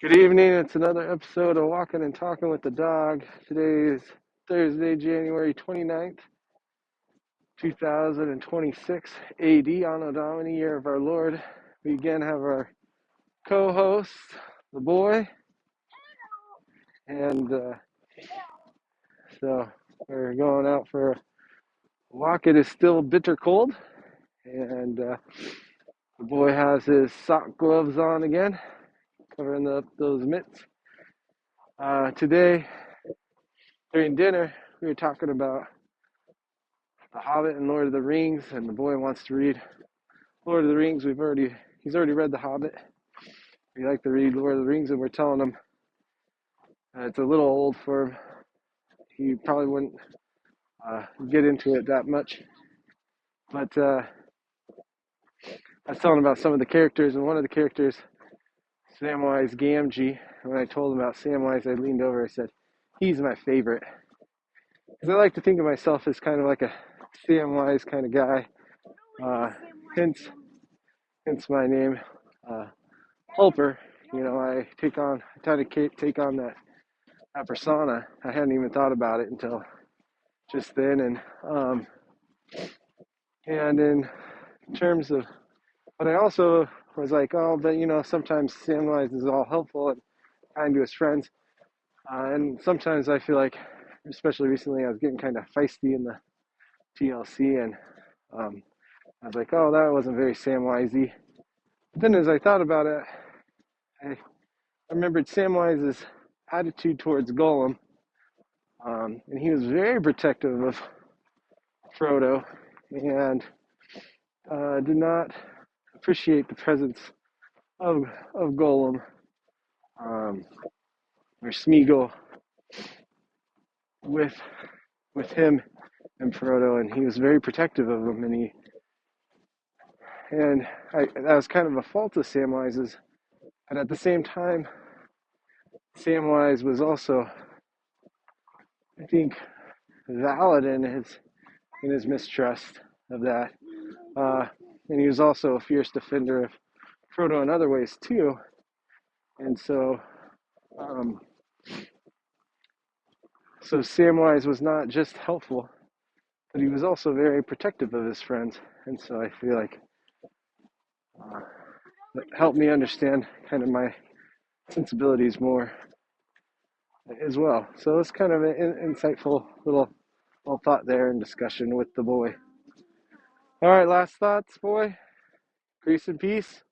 Good evening. It's another episode of Walking and Talking with the Dog. Today is Thursday, January 29th, 2026 AD, Anno Domini, year of our Lord. We again have our co-host, the boy, and so we're going out for a walk. It is still bitter cold, and the boy has his sock gloves on again, covering up those mitts. Today, during dinner, we were talking about The Hobbit and Lord of the Rings, and the boy wants to read Lord of the Rings. He's already read The Hobbit. We like to read Lord of the Rings, and we're telling him it's a little old for him. He probably wouldn't get into it that much. But I was telling him about some of the characters, and one of the characters, Samwise Gamgee. And when I told him about Samwise, I leaned over. I said, "He's my favorite," because I like to think of myself as kind of like a Samwise kind of guy. Hence my name, Helper. I try to take on that persona. I hadn't even thought about it until just then, and in terms of, but I also was like, oh, but sometimes Samwise is all helpful and kind to his friends, and sometimes I feel like, especially recently, I was getting kind of feisty in the TLC, and I was like, oh, that wasn't very Samwisey. But then as I thought about it, I remembered Samwise's attitude towards Gollum, and he was very protective of Frodo, and did not appreciate the presence of Gollum, or Smeagol, with him and Frodo, and he was very protective of him, and that was kind of a fault of Samwise's, but at the same time, Samwise was also, I think, valid in his mistrust of that, and he was also a fierce defender of Frodo in other ways too, and so Samwise was not just helpful, but he was also very protective of his friends, and so I feel like that helped me understand kind of my sensibilities more as well. So it's kind of an insightful little thought there and discussion with the boy. All right, last thoughts, boy. Grace and peace.